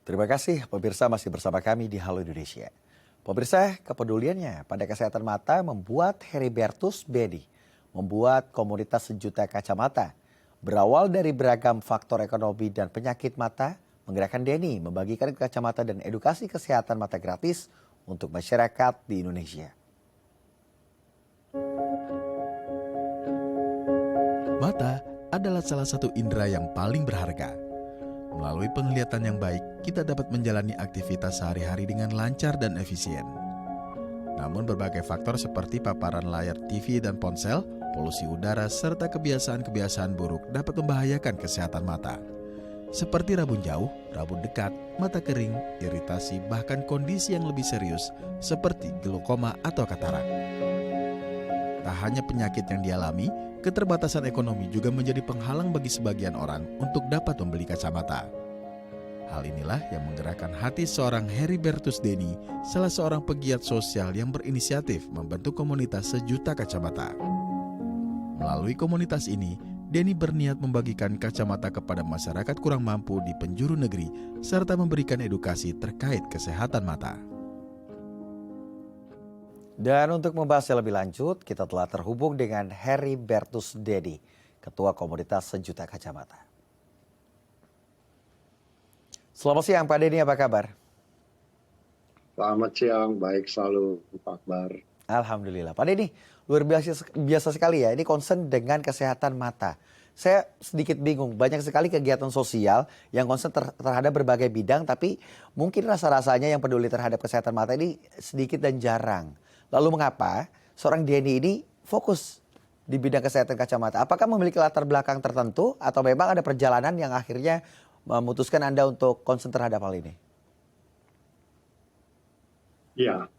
Terima kasih pemirsa masih bersama kami di Halo Indonesia. Pemirsa, kepeduliannya pada kesehatan mata membuat Heribertus Bedi membuat komunitas sejuta kacamata. Berawal dari beragam faktor ekonomi dan penyakit mata, menggerakkan Denny membagikan kacamata dan edukasi kesehatan mata gratis untuk masyarakat di Indonesia. Mata adalah salah satu indera yang paling berharga. Melalui penglihatan yang baik, kita dapat menjalani aktivitas sehari-hari dengan lancar dan efisien. Namun berbagai faktor seperti paparan layar TV dan ponsel, polusi udara, serta kebiasaan-kebiasaan buruk dapat membahayakan kesehatan mata. Seperti rabun jauh, rabun dekat, mata kering, iritasi, bahkan kondisi yang lebih serius seperti glaukoma atau katarak. Tak hanya penyakit yang dialami, keterbatasan ekonomi juga menjadi penghalang bagi sebagian orang untuk dapat membeli kacamata. Hal inilah yang menggerakkan hati seorang Heribertus Denny, salah seorang pegiat sosial yang berinisiatif membentuk komunitas sejuta kacamata. Melalui komunitas ini, Denny berniat membagikan kacamata kepada masyarakat kurang mampu di penjuru negeri, serta memberikan edukasi terkait kesehatan mata. Dan untuk membahasnya lebih lanjut, kita telah terhubung dengan Heribertus Denny, Ketua Komunitas Sejuta Kacamata. Selamat siang Pak Denny, apa kabar? Selamat siang, baik selalu Pak Akbar. Alhamdulillah. Pak Denny, luar biasa sekali ya, ini concern dengan kesehatan mata. Saya sedikit bingung, banyak sekali kegiatan sosial yang concern terhadap berbagai bidang, tapi mungkin rasa-rasanya yang peduli terhadap kesehatan mata ini sedikit dan jarang. Lalu mengapa seorang Denny ini fokus di bidang kesehatan kacamata? Apakah memiliki latar belakang tertentu atau memang ada perjalanan yang akhirnya memutuskan Anda untuk concern terhadap hal ini? Ya,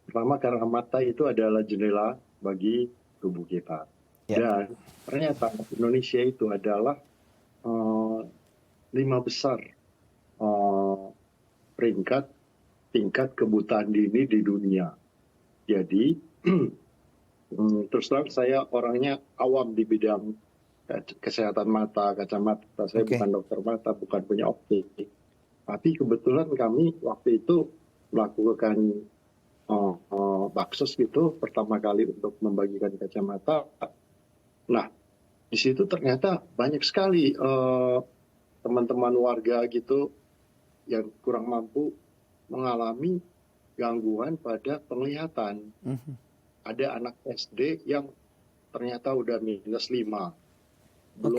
pertama karena mata itu adalah jendela bagi tubuh kita. Ya. Dan ternyata Indonesia itu adalah 5 besar peringkat tingkat kebutaan dini di dunia. Jadi, terus terang saya orangnya awam di bidang kesehatan mata, kacamata. Saya bukan dokter mata, bukan punya optik. Tapi kebetulan kami waktu itu melakukan baksos gitu, pertama kali untuk membagikan kacamata. Nah, di situ ternyata banyak sekali teman-teman warga gitu yang kurang mampu mengalami gangguan pada penglihatan. Ada anak SD yang ternyata udah -5, belum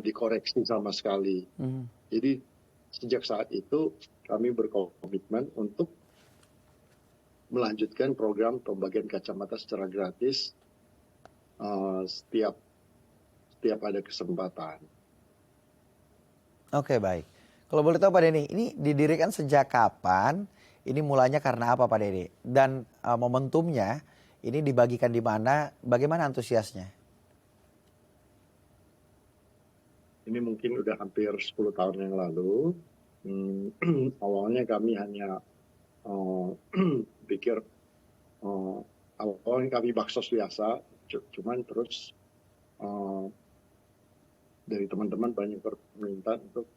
dikoreksi sama sekali. Jadi sejak saat itu kami berkomitmen untuk melanjutkan program pembagian kacamata secara gratis setiap ada kesempatan. Oke, baik. Kalau boleh tahu Pak Denny, ini didirikan sejak kapan? Ini mulanya karena apa Pak Denny? Dan momentumnya ini dibagikan di mana? Bagaimana antusiasnya? Ini mungkin udah hampir 10 tahun yang lalu. Awalnya kami hanya pikir awalnya kami baksos biasa, cuman terus dari teman-teman banyak permintaan untuk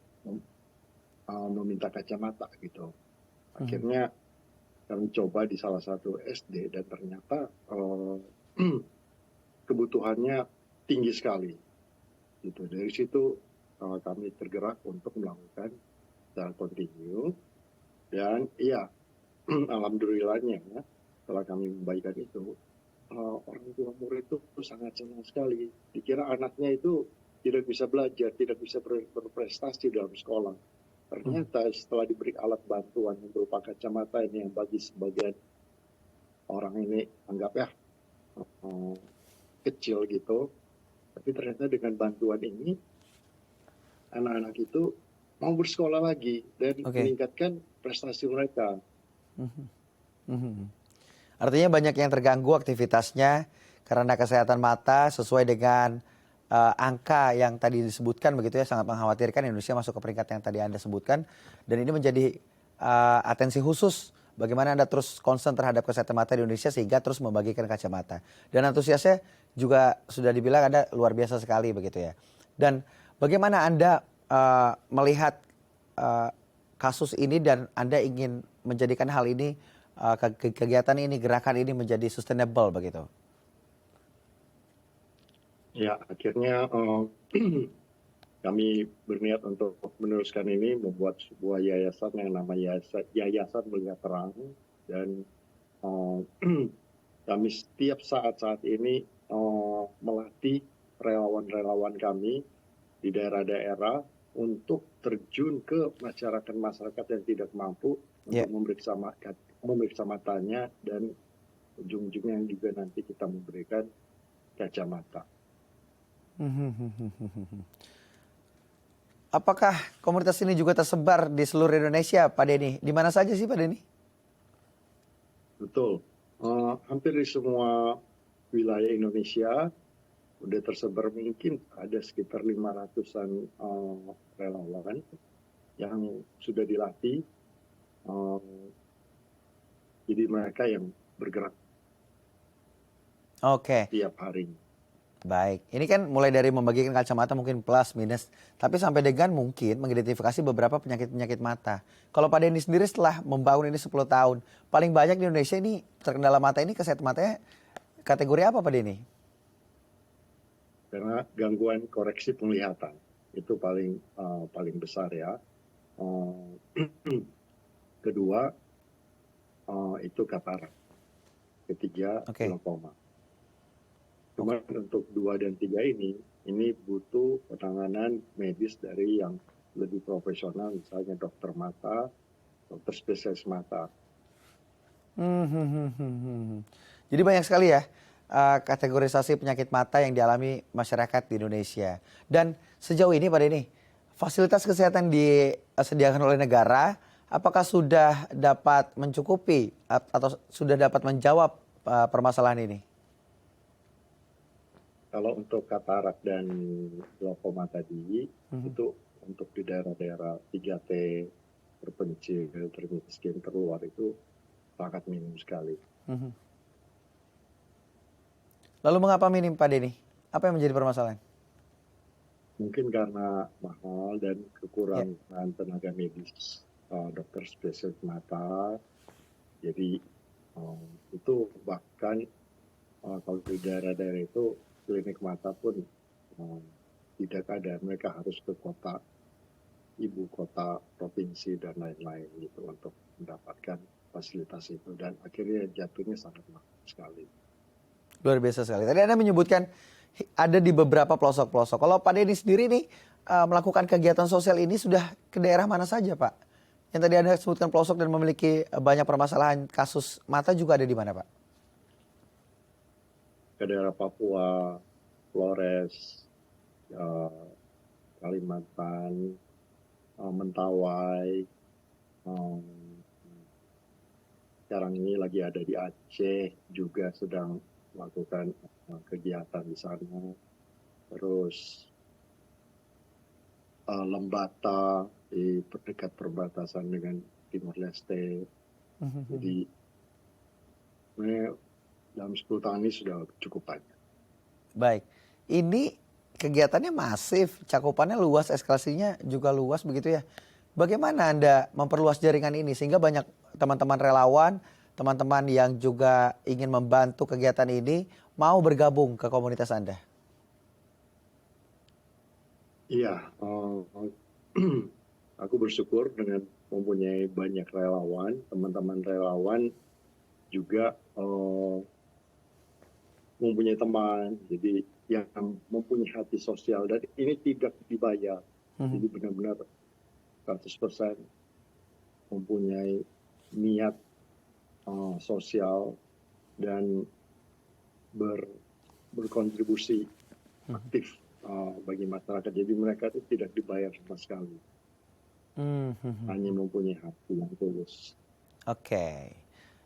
meminta kacamata gitu. Akhirnya kami coba di salah satu SD dan ternyata kebutuhannya tinggi sekali. Gitu. Dari situ kami tergerak untuk melakukan secara kontinu dan iya alhamdulillahnya setelah kami membagikan itu orang tua murid itu sangat senang sekali. Dikira anaknya itu tidak bisa belajar, tidak bisa berprestasi dalam sekolah. Ternyata setelah diberi alat bantuan yang berupa kacamata ini yang bagi sebagian orang ini anggap ya kecil gitu. Tapi ternyata dengan bantuan ini anak-anak itu mau bersekolah lagi dan meningkatkan prestasi mereka. Artinya banyak yang terganggu aktivitasnya karena kesehatan mata sesuai dengan angka yang tadi disebutkan begitu ya, sangat mengkhawatirkan Indonesia masuk ke peringkat yang tadi Anda sebutkan, dan ini menjadi atensi khusus bagaimana Anda terus concern terhadap kesehatan mata di Indonesia sehingga terus membagikan kacamata. Dan antusiasnya juga sudah dibilang Anda luar biasa sekali begitu ya. Dan bagaimana Anda melihat kasus ini dan Anda ingin menjadikan hal ini, kegiatan ini, gerakan ini menjadi sustainable begitu? Ya, akhirnya kami berniat untuk meneruskan ini, membuat sebuah yayasan yang namanya Yayasan Melihat Terang, dan kami setiap saat ini melatih relawan-relawan kami di daerah-daerah untuk terjun ke masyarakat yang tidak mampu untuk memeriksa matanya, dan ujung-ujungnya juga nanti kita memberikan kacamata. Apakah komunitas ini juga tersebar di seluruh Indonesia, Pak Denny? Di mana saja sih, Pak Denny? Betul. Hampir di semua wilayah Indonesia udah tersebar, mungkin ada sekitar 500-an relawan yang sudah dilatih. Jadi mereka yang bergerak tiap hari. Baik, ini kan mulai dari membagikan kacamata mungkin plus minus, tapi sampai dengan mungkin mengidentifikasi beberapa penyakit-penyakit mata. Kalau Pak Denny sendiri setelah membangun ini 10 tahun, paling banyak di Indonesia ini terkendala mata ini, kesehatan matanya kategori apa, Pak Denny? Karena gangguan koreksi penglihatan itu paling besar ya. Kedua itu katarak. Ketiga glaukoma. Cuma untuk 2 dan 3 ini butuh penanganan medis dari yang lebih profesional, misalnya dokter mata, dokter spesialis mata. Jadi banyak sekali ya kategorisasi penyakit mata yang dialami masyarakat di Indonesia. Dan sejauh ini Pak Denny, fasilitas kesehatan disediakan oleh negara, apakah sudah dapat mencukupi atau sudah dapat menjawab permasalahan ini? Kalau untuk katarak dan glaukoma tadi, itu untuk di daerah-daerah 3T terpencil, termiskin, terluar itu sangat minim sekali. Lalu mengapa minim, Pak Denny? Apa yang menjadi permasalahan? Mungkin karena mahal dan kekurangan tenaga medis, dokter spesialis mata. Jadi itu bahkan kalau di daerah-daerah itu klinik mata pun tidak ada, mereka harus ke kota, ibu kota, provinsi dan lain-lain gitu untuk mendapatkan fasilitas itu, dan akhirnya jatuhnya sangat mahal sekali. Luar biasa sekali. Tadi Anda menyebutkan ada di beberapa pelosok-pelosok. Kalau Pak Denny sendiri nih melakukan kegiatan sosial ini sudah ke daerah mana saja, Pak? Yang tadi Anda sebutkan pelosok dan memiliki banyak permasalahan kasus mata juga ada di mana, Pak? Ke daerah Papua, Flores, Kalimantan, Mentawai, sekarang ini lagi ada di Aceh, juga sedang melakukan kegiatan di sana. Terus Lembata di dekat perbatasan dengan Timor Leste. Jadi dalam 10 tahun ini sudah cukup banyak. Baik, ini kegiatannya masif, cakupannya luas, eskalasinya juga luas begitu ya. Bagaimana Anda memperluas jaringan ini sehingga banyak teman-teman relawan, teman-teman yang juga ingin membantu kegiatan ini mau bergabung ke komunitas Anda? Iya, aku bersyukur dengan mempunyai banyak relawan, teman-teman relawan juga mempunyai teman, jadi yang mempunyai hati sosial, dan ini tidak dibayar. Jadi benar-benar 100% mempunyai niat sosial dan berkontribusi aktif bagi masyarakat. Jadi mereka itu tidak dibayar sama sekali, hanya mempunyai hati yang tulus. Oke.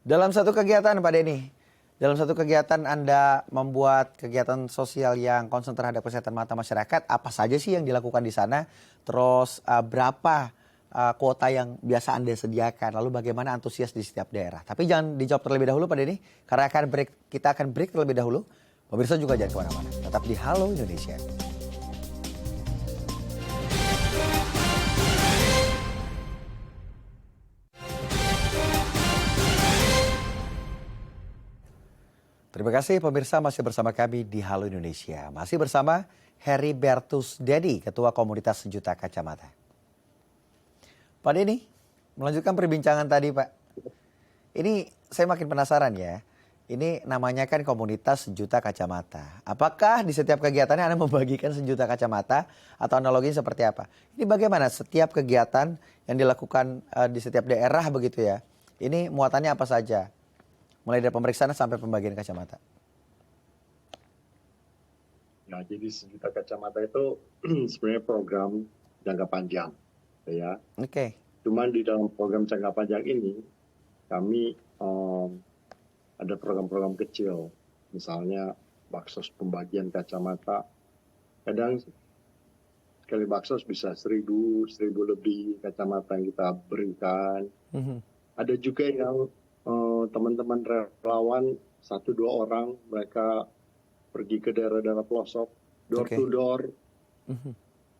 Dalam satu kegiatan Pak Denny, dalam satu kegiatan Anda membuat kegiatan sosial yang konsen terhadap kesehatan mata masyarakat, apa saja sih yang dilakukan di sana? Terus berapa kuota yang biasa Anda sediakan? Lalu bagaimana antusias di setiap daerah? Tapi jangan dijawab terlebih dahulu Pak Denny, karena kita akan break terlebih dahulu. Pemirsa juga jangan kemana-mana, tetap di Halo Indonesia. Terima kasih pemirsa masih bersama kami di Halo Indonesia. Masih bersama Heribertus Dedi, Ketua Komunitas Sejuta Kacamata. Pak Denny, melanjutkan perbincangan tadi Pak. Ini saya makin penasaran ya. Ini namanya kan Komunitas Sejuta Kacamata. Apakah di setiap kegiatannya Anda membagikan sejuta kacamata atau analoginya seperti apa? Ini bagaimana setiap kegiatan yang dilakukan di setiap daerah begitu ya. Ini muatannya apa saja? Mulai dari pemeriksaan sampai pembagian kacamata. Nah, jadi sejuta kacamata itu sebenarnya program jangka panjang, ya. Oke. Cuman di dalam program jangka panjang ini, kami ada program-program kecil, misalnya baksos pembagian kacamata. Kadang sekali baksos bisa 1000 lebih kacamata yang kita berikan. Ada juga yang teman-teman relawan 1-2 orang, mereka pergi ke daerah-daerah pelosok, door to door,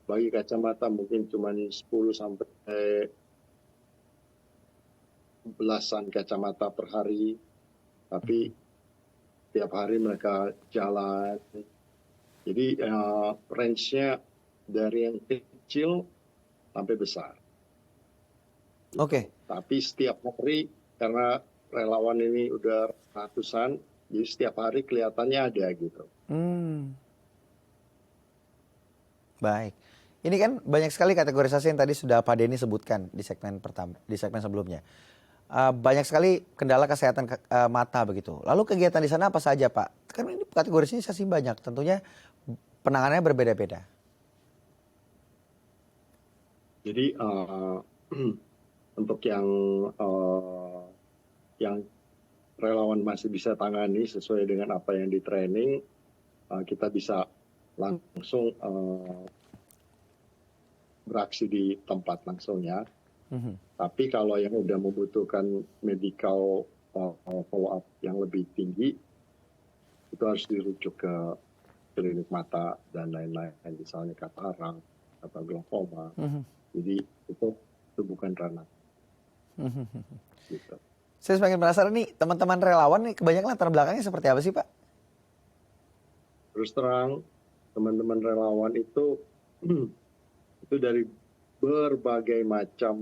bagi kacamata mungkin cuma 10 sampai belasan kacamata per hari, tapi tiap hari mereka jalan. Jadi range-nya dari yang kecil sampai besar. Oke. Tapi setiap hari, karena relawan ini udah ratusan, jadi setiap hari kelihatannya ada gitu. Baik. Ini kan banyak sekali kategorisasi yang tadi sudah Pak Denny sebutkan di segmen pertama, di segmen sebelumnya. Banyak sekali kendala kesehatan mata begitu. Lalu kegiatan di sana apa saja Pak? Kan ini kategorisasi banyak, tentunya penanganannya berbeda-beda. Jadi untuk yang relawan masih bisa tangani sesuai dengan apa yang di training, kita bisa langsung beraksi di tempat langsungnya. Tapi kalau yang udah membutuhkan medical follow up yang lebih tinggi, itu harus dirujuk ke klinik mata dan lain-lain, misalnya katarak atau glaukoma. Jadi itu bukan ranah. Gitu. Saya semakin penasaran nih, teman-teman relawan nih kebanyakan latar belakangnya seperti apa sih Pak? Terus terang, teman-teman relawan itu dari berbagai macam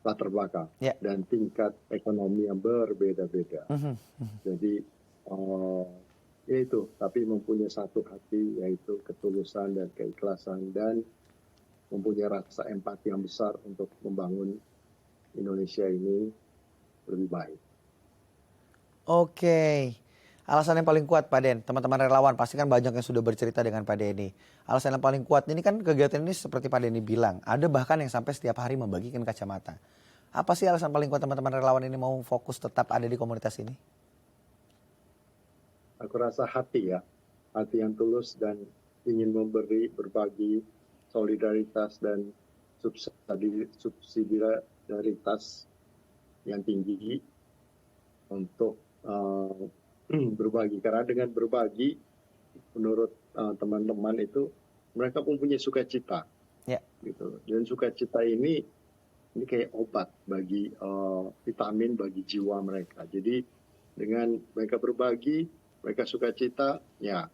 latar belakang dan tingkat ekonomi yang berbeda-beda. Jadi ya itu, tapi mempunyai satu hati, yaitu ketulusan dan keikhlasan, dan mempunyai rasa empati yang besar untuk membangun Indonesia ini lebih baik. Oke. Alasan yang paling kuat Pak Den, teman-teman relawan pasti kan banyak yang sudah bercerita dengan Pak Denny. Alasan yang paling kuat ini kan kegiatan ini seperti Pak Denny bilang, ada bahkan yang sampai setiap hari membagikan kacamata. Apa sih alasan paling kuat teman-teman relawan ini mau fokus tetap ada di komunitas ini? Aku rasa hati ya, hati yang tulus dan ingin memberi, berbagi, solidaritas dan subsidiaritas yang tinggi untuk berbagi. Karena dengan berbagi, menurut teman-teman itu, mereka mempunyai sukacita. Gitu. Dan sukacita ini kayak obat bagi vitamin bagi jiwa mereka. Jadi dengan mereka berbagi, mereka sukacita, ya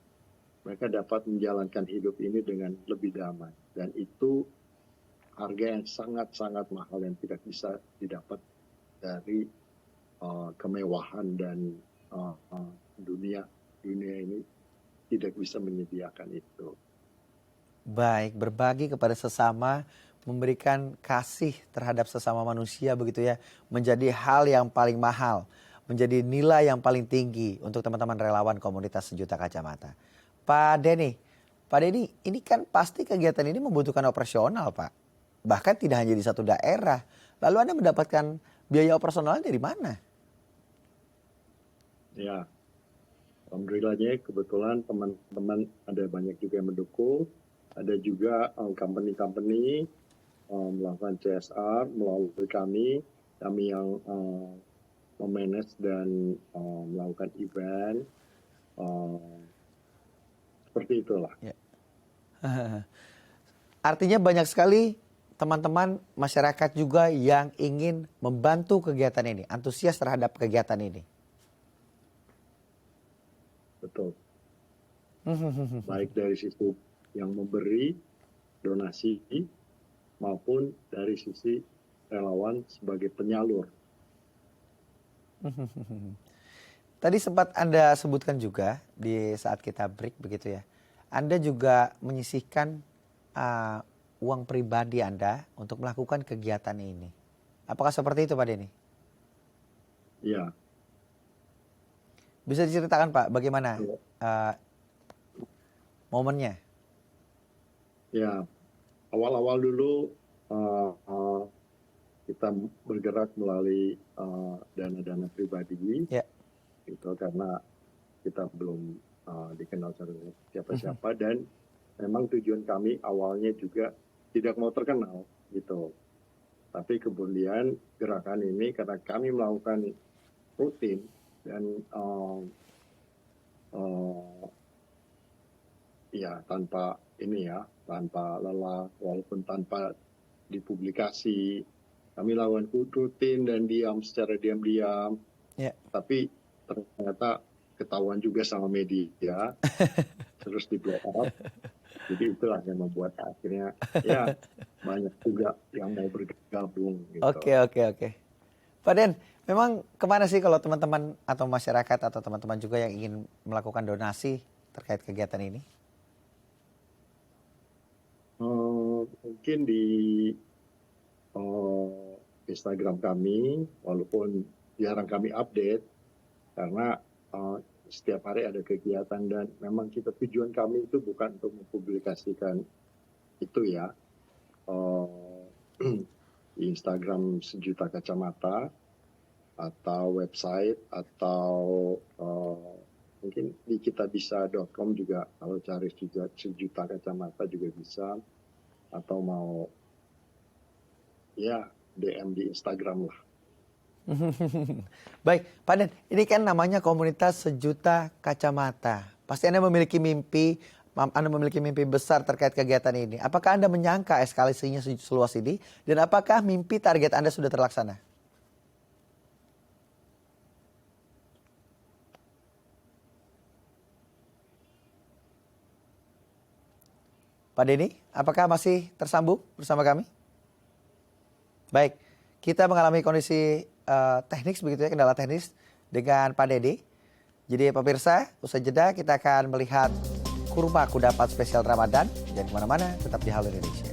mereka dapat menjalankan hidup ini dengan lebih damai. Dan itu harga yang sangat-sangat mahal yang tidak bisa didapat dari kemewahan dan dunia ini tidak bisa menyediakan itu. Baik, berbagi kepada sesama, memberikan kasih terhadap sesama manusia begitu ya, menjadi hal yang paling mahal, menjadi nilai yang paling tinggi untuk teman-teman relawan komunitas Sejuta Kacamata. Pak Denny, ini kan pasti kegiatan ini membutuhkan operasional Pak. Bahkan tidak hanya di satu daerah. Lalu Anda mendapatkan biaya operasionalnya dari mana? Ya, alhamdulillahnya kebetulan teman-teman ada banyak juga yang mendukung. Ada juga company-company melakukan CSR melalui kami yang memanage dan melakukan event. Seperti itulah. Artinya banyak sekali teman-teman masyarakat juga yang ingin membantu kegiatan ini, antusias terhadap kegiatan ini. Betul. Baik dari sisi yang memberi donasi maupun dari sisi relawan sebagai penyalur. Tadi sempat Anda sebutkan juga di saat kita break begitu ya. Anda juga menyisihkan uang pribadi Anda untuk melakukan kegiatan ini. Apakah seperti itu Pak Denny? Ya, Bisa diceritakan Pak bagaimana Iya. momennya? ya. Awal-awal dulu kita bergerak melalui dana-dana pribadi, Ya. gitu karena kita belum dikenal siapa-siapa dan memang tujuan kami awalnya juga tidak mau terkenal gitu. Tapi kemudian gerakan ini karena kami melakukan rutin dan ya tanpa lelah walaupun tanpa dipublikasi, kami lakukan rutin dan secara diam-diam. Ya. Tapi ternyata ketahuan juga sama media, terus di blow up. Jadi itulah yang membuat akhirnya ya banyak juga yang mau bergabung gitu. Oke. Pak Den, memang kemana sih kalau teman-teman atau masyarakat atau teman-teman juga yang ingin melakukan donasi terkait kegiatan ini? Mungkin di Instagram kami, walaupun jarang kami update, karena setiap hari ada kegiatan dan memang tujuan kami itu bukan untuk mempublikasikan itu ya. Di Instagram Sejuta Kacamata atau website atau mungkin di kitabisa.com juga kalau cari Sejuta Kacamata juga bisa, atau mau ya DM di Instagram lah. Baik, Pak Den, ini kan namanya komunitas Sejuta Kacamata. Pasti Anda memiliki mimpi besar terkait kegiatan ini. Apakah Anda menyangka eskalasinya seluas ini? Dan apakah mimpi target Anda sudah terlaksana? Pak Denny, apakah masih tersambung bersama kami? Baik, kita mengalami kondisi teknis begitu ya, kendala teknis dengan Pak Denny. Jadi pemirsa, usai jeda kita akan melihat kurma kudapat spesial Ramadan. Jangan kemana-mana, tetap di Halo Indonesia.